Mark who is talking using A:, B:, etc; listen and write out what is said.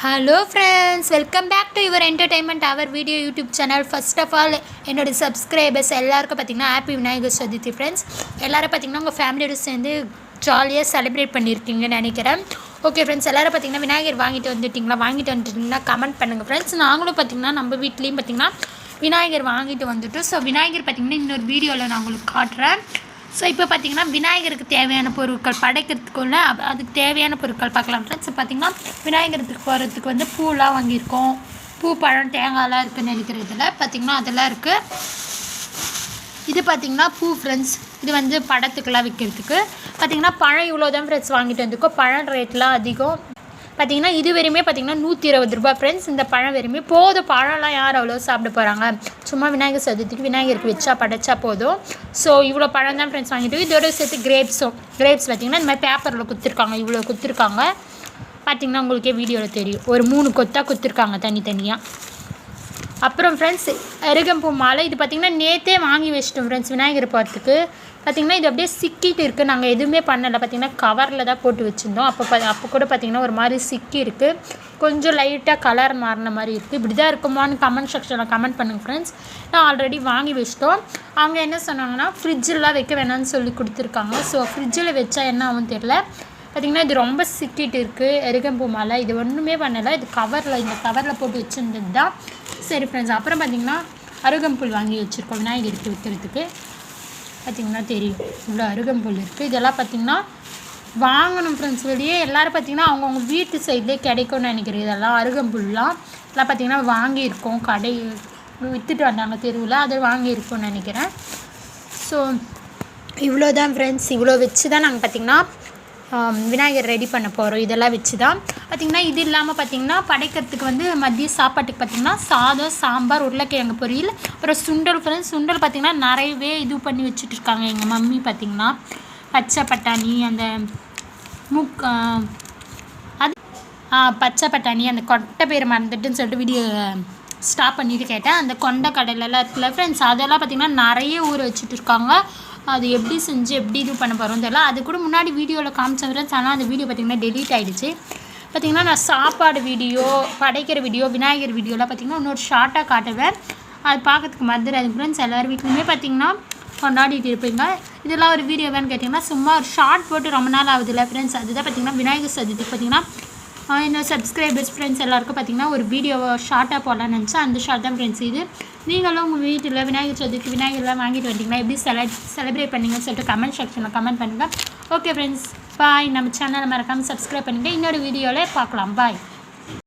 A: Hello friends, welcome back to your entertainment hour video YouTube channel. First of all என்னோடய subscribers எல்லாருக்கும் பார்த்திங்கன்னா happy Vinayagar Chaturthi friends. எல்லோரும் பார்த்திங்கன்னா உங்கள் ஃபேமிலியோடு சேர்ந்து ஜாலியாக செலிப்ரேட் பண்ணியிருக்கீங்கன்னு நினைக்கிறேன். ஓகே ஃப்ரெண்ட்ஸ், எல்லோரும் பார்த்திங்கன்னா விநாயகர் வாங்கிட்டு வந்துட்டிங்கன்னா கமெண்ட் பண்ணுங்கள் ஃப்ரெண்ட்ஸ். நாங்களும் பார்த்திங்கன்னா நம்ம வீட்லேயும் பார்த்திங்கன்னா விநாயகர் வாங்கிட்டு வந்துட்டோம். ஸோ விநாயகர் பார்த்திங்கன்னா இன்னொரு வீடியோவில் நான் உங்களுக்கு காட்டுறேன். ஸோ இப்போ பார்த்திங்கன்னா விநாயகருக்கு தேவையான பொருட்கள் படைக்கிறதுக்குள்ள அதுக்கு தேவையான பொருட்கள் பார்க்கலாம் ஃப்ரெண்ட்ஸ். ஸோ பார்த்திங்கன்னா விநாயகருக்கு போகிறதுக்கு வந்து பூலாம் வாங்கியிருக்கோம். பூ, பழம், தேங்காயெலாம் இருக்குதுன்னு நினைக்கிறதுல பார்த்திங்கன்னா அதெல்லாம் இருக்குது. இது பார்த்திங்கன்னா பூ ஃப்ரெண்ட்ஸ். இது வந்து படத்துக்கெல்லாம் வைக்கிறதுக்கு பார்த்திங்கன்னா பழம் இவ்வளோ தான் ஃப்ரெண்ட்ஸ் வாங்கிட்டு வந்துருக்கோம். பழம் ரேட்லாம் அதிகம் பார்த்திங்கன்னா. இது வெறுமே பார்த்திங்கன்னா 120 ரூபா ஃப்ரெண்ட்ஸ். இந்த பழம் வெறுமே போதும். பழம்லாம் யார் அவ்வளோ சாப்பிட போகிறாங்க? சும்மா விநாயகர் சதுர்த்திக்கு விநாயகருக்கு வச்சா படைச்சா போதும். ஸோ இவ்வளோ பழம் தான் ஃப்ரெண்ட்ஸ் வாங்கிட்டு. இதோட சேர்த்து கிரேப்ஸ் பார்த்திங்கன்னா இந்த மாதிரி பேப்பரில் குத்திருக்காங்க. இவ்வளோ குத்திருக்காங்க பார்த்திங்கன்னா உங்களுக்கே வீடியோவில் தெரியும். ஒரு 3 கொத்தாக குத்திருக்காங்க தனித்தனியாக. அப்புறம் ஃப்ரெண்ட்ஸ் அருகம்பூ மாலை. இது பார்த்திங்கன்னா நேற்றே வாங்கி வச்சிட்டோம் ஃப்ரெண்ட்ஸ் விநாயகர் போகிறதுக்கு. பார்த்திங்கன்னா இது அப்படியே சிக்கிட்டு இருக்குது. நாங்கள் எதுவுமே பண்ணலை. பார்த்திங்கன்னா கவரில் தான் போட்டு வச்சுருந்தோம். அப்போ கூட பார்த்திங்கன்னா ஒரு மாதிரி சிக்கி இருக்குது. கொஞ்சம் லைட்டாக கலர் மாறின மாதிரி இருக்குது. இப்படி தான் இருக்குமான்னு கமெண்ட் செக்ஷனில் கமெண்ட் பண்ணுங்கள் ஃப்ரெண்ட்ஸ். நான் ஆல்ரெடி வாங்கி வச்சிட்டோம். அவங்க என்ன சொன்னாங்கன்னா ஃப்ரிட்ஜெலாம் வைக்க வேணாம்னு சொல்லி கொடுத்துருக்காங்க. ஸோ ஃப்ரிட்ஜில் வச்சா என்ன ஆகும் தெரில. பார்த்திங்கன்னா இது ரொம்ப சிக்கிட்டு இருக்குது அருகம்பூ மாலை. இது ஒன்றுமே பண்ணலை. இது இந்த கவரில் போட்டு வச்சுருந்தது தான். சரி ஃப்ரெண்ட்ஸ், அப்புறம் பார்த்திங்கன்னா அருகம்புல் வாங்கி வச்சுருக்கோம் விநாயகருக்கு வைக்கிறதுக்கு. பார்த்திங்கன்னா தெரியும் இவ்வளோ அருகம்புல் இருக்குது. இதெல்லாம் பார்த்திங்கன்னா வாங்கணும் ஃப்ரெண்ட்ஸ். வெளியே எல்லோரும் பார்த்திங்கன்னா அவங்கவுங்க வீட்டு சைட்லேயே கிடைக்கும்னு நினைக்கிறேன். இதெல்லாம் அருகம்புல்லாம் எல்லாம் பார்த்திங்கன்னா வாங்கியிருக்கோம். கடை விற்றுட்டு வந்தாங்க தெருவில், அதை வாங்கியிருக்கோம்னு நினைக்கிறேன். ஸோ இவ்வளோ தான் ஃப்ரெண்ட்ஸ். இவ்வளோ வச்சு தான் நாங்கள் பார்த்திங்கன்னா விநாயகர் ரெடி பண்ண போகிறோம். இதெல்லாம் வச்சு தான் பார்த்திங்கன்னா. இது இல்லாமல் பார்த்திங்கன்னா படைக்கிறதுக்கு வந்து மதிய சாப்பாட்டுக்கு பார்த்திங்கன்னா சாதம், சாம்பார், உருளைக்கிழங்கு பொரியல், அப்புறம் சுண்டல் ஃப்ரெண்ட்ஸ். சுண்டல் பார்த்திங்கன்னா நிறையவே இது பண்ணி வச்சுட்ருக்காங்க எங்கள் மம்மி. பார்த்திங்கன்னா பச்சை பட்டாணி, அந்த அது பச்சை பட்டாணி, அந்த கொட்டை பேர் மறந்துட்டுன்னு சொல்லிட்டு வீடியோ ஸ்டாப் பண்ணிவிட்டு கேட்டேன். அந்த கொண்டை கடலெல்லாம் இருக்குல்ல ஃப்ரெண்ட்ஸ், அதெல்லாம் பார்த்திங்கன்னா நிறைய ஊற வச்சுட்டு இருக்காங்க. அது எப்படி செஞ்சு எப்படி இது பண்ண போகிறோம் தெரியல. அது கூட முன்னாடி வீடியோவில் காமிச்ச ஃப்ரெண்ட்ஸ். ஆனால் அந்த வீடியோ பார்த்திங்கன்னா டெலீட் ஆகிடுச்சு. பார்த்திங்கன்னா நான் சாப்பாடு வீடியோ, படைக்கிற வீடியோ, விநாயகர் வீடியோலாம் பார்த்திங்கன்னா இன்னொரு ஷார்ட்டாக காட்டுவேன். அது பார்க்கறதுக்கு மதுரை ஃப்ரெண்ட்ஸ். எல்லோரும் வீட்லையுமே பார்த்திங்கன்னா கொண்டாடிட்டு இருப்பீங்க. இதெல்லாம் ஒரு வீடியோவான்னு கேட்டிங்கன்னா சும்மா ஒரு ஷார்ட் போட்டு ரொம்ப நாள் ஆகுதுல்ல ஃப்ரெண்ட்ஸ். அதுதான் பார்த்திங்கன்னா விநாயகர் சதுர்த்திக்கு பார்த்திங்கன்னா என்னோட சப்ஸ்கிரைபர்ஸ் ஃப்ரெண்ட்ஸ் எல்லாருக்கும் பார்த்திங்கன்னா ஒரு வீடியோவை ஷார்ட்டாக போடலான்னு நினச்சா அந்த ஷார்ட் தான் ஃப்ரெண்ட்ஸ் இது. நீங்களும் உங்கள் வீட்டில் விநாயகர் சதுர்த்திக்கு விநாயகர்லாம் வாங்கிட்டு வந்தீங்கன்னா எப்படி செலிப்ரேட் பண்ணிங்கன்னு சொல்லிட்டு கமெண்ட் செக்ஷனில் கமெண்ட் பண்ணுங்கள். ஓகே ஃப்ரெண்ட்ஸ், பாய். நம்ம சேனலை மறக்காமல் சப்ஸ்கிரைப் பண்ணுங்கள். இன்னொரு வீடியோவில் பார்க்கலாம். பாய்.